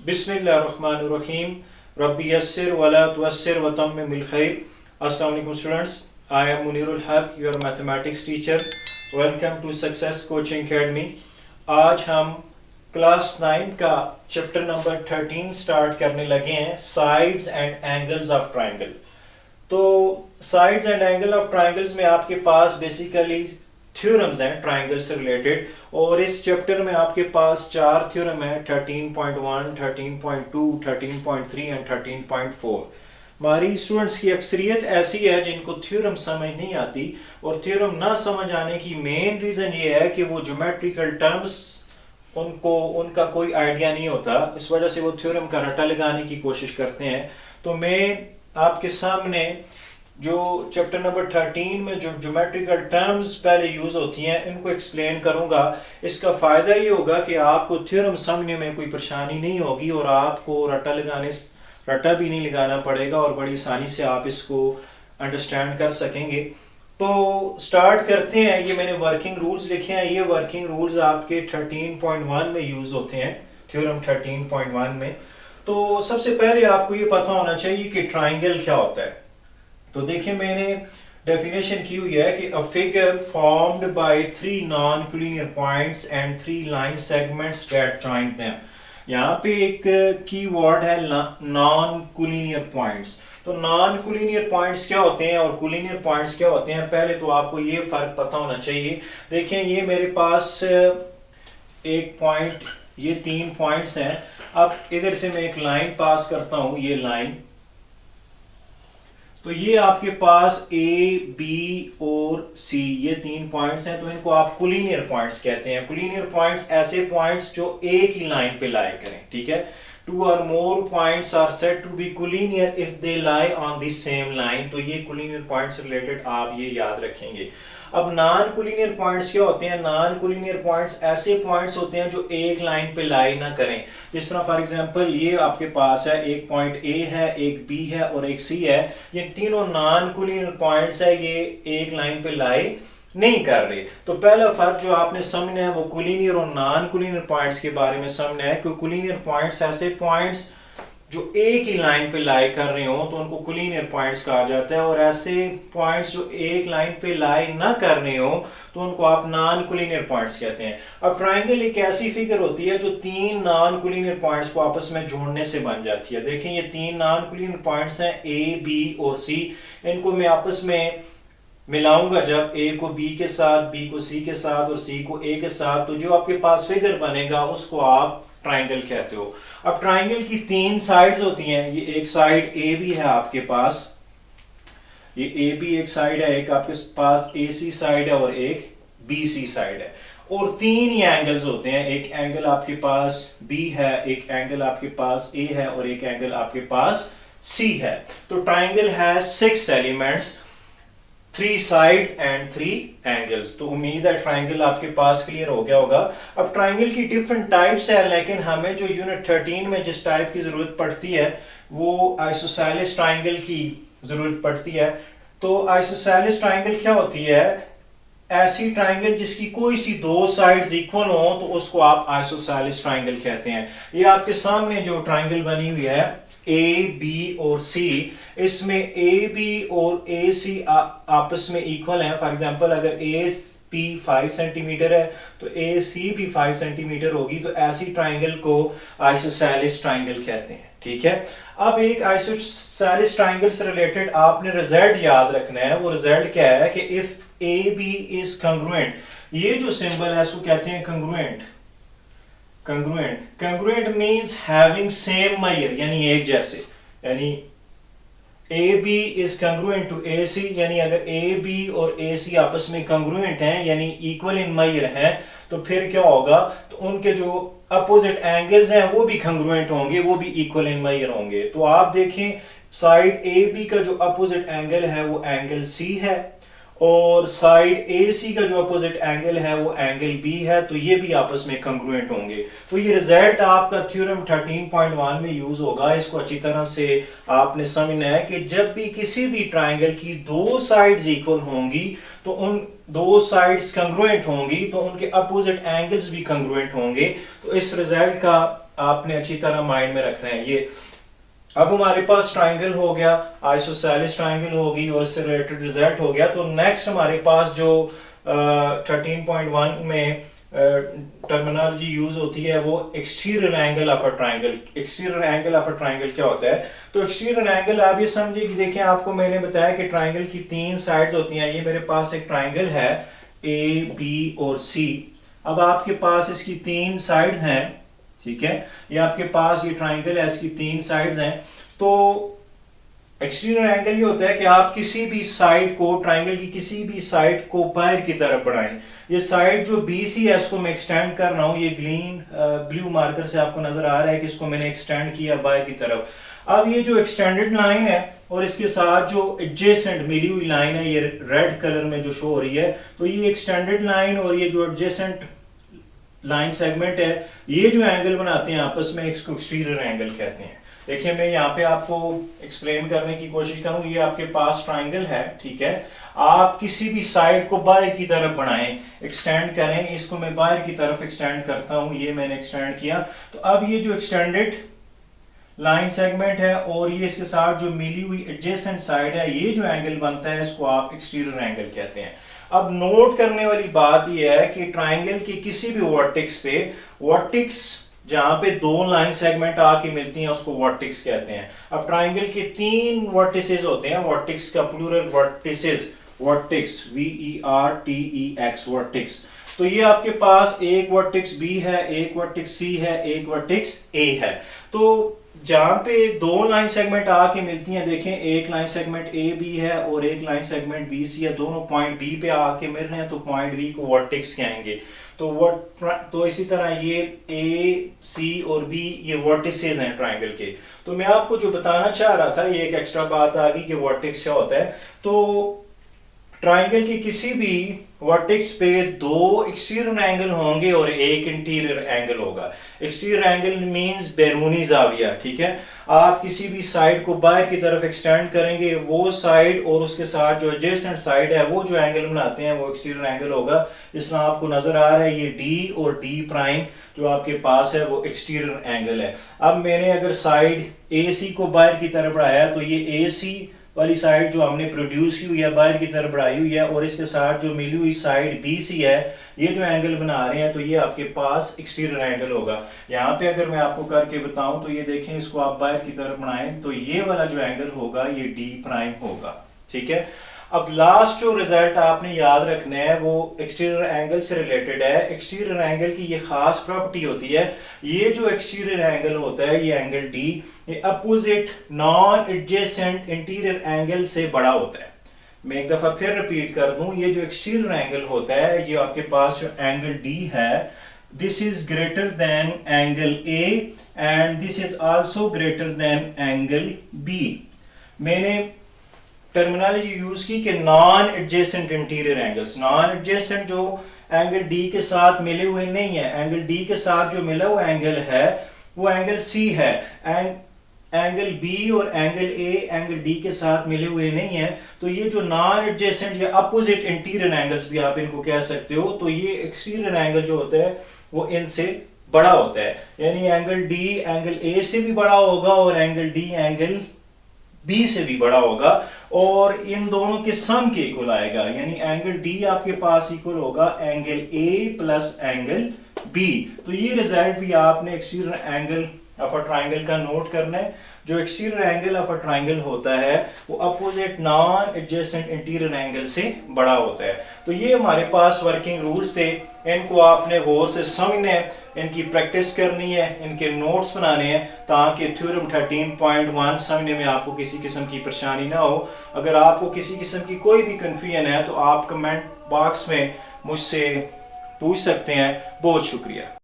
बिस्मिल्लाहिर्रहमानिर्रहीम रब्बी यस्सिर वला तुअस्सिर व तम्मिमिल खैर। अस्सलाम वालेकुम students, I am Munirul Haq, your mathematics teacher. Welcome to success coaching academy. आज हम क्लास 9 का चैप्टर नंबर 13 स्टार्ट करने लगे हैं, sides and angles of triangle. तो sides and angle of triangles में आपके पास बेसिकली थ्योरम्स हैं ट्राइंगल से रिलेटेड, और इस चैप्टर में आपके पास 4 थ्योरम है, 13.1, 13.2, 13.3 एंड 13.4। हमारी स्टूडेंट्स की अक्सरियत ऐसी है जिनको थ्योरम समझ नहीं आती, और थ्योरम ना समझ आने की मेन रीज़न ये है कि वो ज्योमेट्रिकल टर्म्स उनका कोई आइडिया नहीं होता, इस वजह से वो थ्योरम का रट्टा लगाने की कोशिश करते हैं। तो मैं आपके सामने जो चैप्टर नंबर 13 में जो ज्योमेट्रिकल टर्म्स पहले यूज होती हैं इनको एक्सप्लेन करूंगा। इसका फायदा ये होगा कि आपको थ्योरम समझने में कोई परेशानी नहीं होगी और आपको रट्टा भी नहीं लगाना पड़ेगा, और बड़ी आसानी से आप इसको अंडरस्टैंड कर सकेंगे। तो स्टार्ट करते हैं। ये मैंने वर्किंग रूल्स लिखे हैं, ये वर्किंग रूल्स आपके 13.1 में यूज होते हैं, थ्योरम 13.1 में। तो सबसे पहले आपको ये पता होना चाहिए कि ट्राइंगल क्या होता है। तो देखिए मैंने डेफिनेशन की हुई है कि a figure formed by 3 non collinear points and 3 line segments that join them. यहाँ पे एक की वर्ड है नॉन कोलिनियर पॉइंट्स। तो नॉन कोलिनियर पॉइंट्स क्या होते हैं और कोलिनियर पॉइंट्स क्या होते हैं, पहले तो आपको ये फर्क पता होना चाहिए। देखें ये मेरे पास एक पॉइंट, ये 3 पॉइंट्स हैं। अब इधर से मैं एक लाइन पास करता हूं, ये लाइन, तो ये आपके पास ए, बी और सी, ये 3 पॉइंट्स हैं। तो इनको आप कोलिनियर पॉइंट्स कहते हैं। कोलिनियर पॉइंट्स ऐसे पॉइंट्स जो एक ही लाइन पे लाई करें, ठीक है। 2 or more points are said to be collinear if they lie on the same line। तो ये कोलिनियर पॉइंट्स रिलेटेड आप ये याद रखेंगे। अब नॉन कोलिनियर पॉइंट्स क्या होते हैं? नॉन कोलिनियर पॉइंट्स ऐसे पॉइंट्स होते हैं जो एक लाइन पे लाई ना करें। जिस तरह फॉर एग्जांपल ये आपके पास है, एक पॉइंट ए है, एक बी है और एक सी है। ये तीनों नॉन कोलिनियर पॉइंट्स है, ये एक लाइन पे लाई नहीं कर रहे। तो पहला फर्क जो आपने समझना है वो कोलिनियर और नॉन कोलिनियर पॉइंट्स के बारे में समझना है कि कोलिनियर पॉइंट्स ऐसे पॉइंट्स जो एक ही लाइन पे लाई कर रहे हो तो उनको कोलिनियर पॉइंट्स कहा जाता है, और ऐसे पॉइंट्स जो एक लाइन पे लाई ना कर रहे हो तो उनको आप नॉन कोलिनियर पॉइंट्स कहते हैं। अब ट्राइंगल एक ऐसी फिगर होती है जो 3 नॉन कोलिनियर पॉइंट्स को आपस में जोड़ने से बन जाती है। देखें ये 3 नॉन कोलिनियर पॉइंट्स हैं, ए, बी और सी। इनको मैं आपस में मिलाऊंगा जब, ए को बी के साथ, बी को सी के साथ और सी को ए के साथ, तो जो आपके पास फिगर बनेगा उसको आप ट्राइंगल कहते हो। अब ट्राइंगल की 3 साइड्स होती हैं। ये एक साइड ए बी है आपके पास, ये ए बी एक साइड है, एक आपके पास ए सी साइड है और एक बी सी साइड है। और 3 ही एंगल्स होते हैं, एक एंगल आपके पास बी है, एक एंगल आपके पास ए है और एक एंगल आपके पास सी है। तो ट्राइंगल है 6 एलिमेंट्स, 3 साइड्स एंड 3 एंगल्स। तो उम्मीद है ट्राइंगल आपके पास क्लियर हो गया होगा। अब ट्राइंगल की डिफरेंट टाइप्स है, लेकिन हमें जो यूनिट 13 में जिस टाइप की जरूरत पड़ती है वो आइसोसेलेस ट्राइंगल की जरूरत पड़ती है। तो आइसोसेलेस ट्राइंगल क्या होती है? ऐसी ट्राइंगल जिसकी कोई सी 2 साइड्स इक्वल हो तो उसको आप आइसोसेलेस ट्राइंगल कहते हैं। ये आपके सामने जो ट्राइंगल बनी हुई है ए, बी और सी, इसमें ए, बी और ए, सी आपस में इक्वल है। फॉर एग्जांपल अगर ए पी 5 सेंटीमीटर है तो ए सी भी 5 सेंटीमीटर होगी। तो ऐसी ट्राइंगल को आइसोसेलेस ट्राइंगल कहते हैं, ठीक है। अब एक आइसोसेलेस ट्राइंगल से रिलेटेड आपने रिजल्ट याद रखना है। वो रिजल्ट क्या है कि if A B is congruent, ये जो सिंबल है इसको कहते हैं congruent. Congruent means having same measure, यानी एक जैसे, यानी A B is congruent to A C, यानी अगर ए बी और ए सी आपस में कंग्रुएंट हैं यानी इक्वल इन मेजर हैं, तो फिर क्या होगा? तो उनके जो अपोजिट एंगल्स हैं वो भी कंग्रुएंट होंगे, वो भी इक्वल इन मेजर होंगे। तो आप देखें साइड ए बी का जो अपोजिट एंगल है वो एंगल सी है, और साइड ए सी का जो अपोजिट एंगल है वो एंगल बी है। तो ये भी आपस में कंग्रुएंट होंगे। तो ये रिजल्ट आपका थ्योरम 13.1 में यूज होगा। इसको अच्छी तरह से आपने समझना है कि जब भी किसी भी ट्राइंगल की 2 साइड्स इक्वल होंगी तो उन 2 साइड्स कंग्रुएंट होंगी, तो उनके अपोजिट एंगल्स भी कंग्रुएंट होंगे। तो इस रिजल्ट का आपने अच्छी तरह माइंड में रखना है। ये अब हमारे पास ट्राइंगल हो गया, आइसोसेलेस ट्राइंगल होगी और इससे रिलेटेड रिजल्ट हो गया। तो नेक्स्ट हमारे पास जो 13.1 में टर्मिनोलॉजी यूज होती है वो exterior angle of a triangle. Exterior angle of a triangle क्या होता है? तो एक्सटीरियर एंगल आप ये समझिए कि देखिए, आपको मैंने बताया कि ट्राइंगल की 3 साइड्स होती हैं। ये मेरे पास एक ट्राइंगल है ए, बी और सी। अब आपके पास इसकी 3 साइड्स हैं, ठीक है। ये आपके पास ये ट्राइंगल है, इसकी 3 साइड्स हैं। तो एक्सटीरियर एंगल ये होता है कि आप किसी भी साइड को, ट्राइंगल की किसी भी साइड को बाहर की तरफ बढ़ाएं। ये साइड जो BC है इसको मैं एक्सटेंड कर रहा हूं, ये ग्रीन ब्लू मार्कर से आपको नजर आ रहा है कि इसको मैंने एक्सटेंड किया बाहर की तरफ। अब ये जो एक्सटेंडेड लाइन है और इसके साथ जो एडजेसेंट मिली हुई लाइन है, ये रेड कलर में जो शो हो रही है, तो ये एक्सटेंडेड लाइन और ये जो एडजेसेंट लाइन सेगमेंट है, ये जो एंगल बनाते हैं आपस में, इसको एक्सटीरियर एंगल कहते हैं। देखिए, मैं यहाँ पे आपको एक्सप्लेन करने की कोशिश करूँ। ये आपके पास ट्राइंगल है, ठीक है। आप किसी भी साइड को बाहर की तरफ बढ़ाएं, एक्सटेंड करें। इसको मैं बाहर की तरफ एक्सटेंड करता हूं, ये मैंने एक्सटेंड किया। तो अब ये जो एक्सटेंडेड लाइन सेगमेंट है और ये इसके साथ जो मिली हुई एडजेसेंट साइड है, ये जो एंगल बनता है इसको आप एक्सटीरियर एंगल कहते हैं। अब नोट करने वाली बात यह है कि ट्राइंगल के किसी भी वर्टेक्स पे, वर्टेक्स जहां पे 2 लाइन सेगमेंट आके मिलती हैं उसको वर्टेक्स कहते हैं। अब ट्राइंगल के 3 वर्टिसेस होते हैं, वर्टेक्स का plural vertices, vertex VERTEX, vertex. तो ये आपके पास एक वर्टेक्स B है, एक वर्टेक्स C है, एक वर्टेक्स A है। तो जहां पे 2 लाइन सेगमेंट आके मिलती हैं, देखें, एक लाइन सेगमेंट AB है और एक लाइन सेगमेंट BC है, दोनों पॉइंट B पे आके मिल रहे हैं, तो पॉइंट B को वर्टेक्स कहेंगे। तो इसी तरह ये A, C और B ये वर्टिसेस हैं ट्राइंगल के। तो मैं आपको जो बताना चाह रहा था, ये एक एक्स्ट्रा बात आ गई कि वर्टेक्स क्या होता है। तो ट्राइंगल के किसी भी वर्टेक्स पे 2 एक्सटीरियर एंगल होंगे और एक इंटीरियर एंगल होगा। एक्सटीरियर एंगल मींस बैरूनी जाविया, ठीक है। आप किसी भी साइड को बाहर की तरफ एक्सटेंड करेंगे, वो साइड और उसके साथ जो एडजेसेंट साइड है वो जो एंगल बनाते हैं वो एक्सटीरियर एंगल होगा। जिसमें आपको नजर आ रहा है ये D और D प्राइम जो आपके पास है वो एक्सटीरियर एंगल है। अब मैंने अगर साइड AC को बाहर की तरफ बढ़ाया तो ये AC वाली साइड जो हमने प्रोड्यूस की हुई है बाहर की तरफ बढ़ाई हुई है और इसके साथ जो मिली हुई साइड BC है, ये जो एंगल बना रहे हैं, तो ये आपके पास एक्सटीरियर एंगल होगा। यहाँ पे अगर मैं आपको करके बताऊं तो ये देखें, इसको आप बाहर की तरफ बनाएं तो ये वाला जो एंगल होगा ये D प्राइम होगा, ठीक है। अब लास्ट जो रिजल्ट आपने याद रखना है वो एक्सटीरियर एंगल से रिलेटेड है। एक्सटीरियर एंगल की ये खास प्रॉपर्टी होती है, ये जो एक्सटीरियर एंगल होता है, ये एंगल D, ये opposite non adjacent interior angle से बड़ा होता है। मैं एक दफा फिर रिपीट कर दूं, ये जो एक्सटीरियर एंगल होता है, ये आपके पास जो एंगल D है, this is greater than angle A and this is also greater than angle B। मैंने टर्मिनोलॉजी यूज की कि non adjacent interior angles. Non adjacent जो एंगल D के साथ मिले हुए नहीं है, एंगल D के साथ जो मिला हुआ एंगल है वो एंगल C है। एंगल B और एंगल A एंगल D के साथ मिले हुए नहीं है। तो ये जो नॉन एडजेसेंट या अपोजिट इंटीरियर एंगल्स भी आप इनको कह सकते हो, तो ये एक्सटीरियर एंगल जो होता है वो इनसे बड़ा होता है। यानी एंगल D एंगल A से भी बड़ा होगा और एंगल D एंगल B से भी बड़ा होगा और इन दोनों के सम के इक्वल आएगा। यानी एंगल D आपके पास इक्वल होगा angle A plus angle B। तो ये रिजल्ट भी आपने exterior angle of a triangle का नोट करना है। जो exterior angle of a triangle होता है वो opposite non adjacent interior angle से बड़ा होता है। तो ये हमारे पास वर्किंग रूल्स थे, इनको आपने गौर से समझना है, इनकी प्रैक्टिस करनी है, इनके नोट्स बनाने हैं ताकि थ्योरम 13.1 समझने में आपको किसी किस्म की परेशानी ना हो। अगर आपको किसी किस्म की कोई भी कंफ्यूजन है तो आप कमेंट बॉक्स में मुझसे पूछ सकते हैं। बहुत शुक्रिया।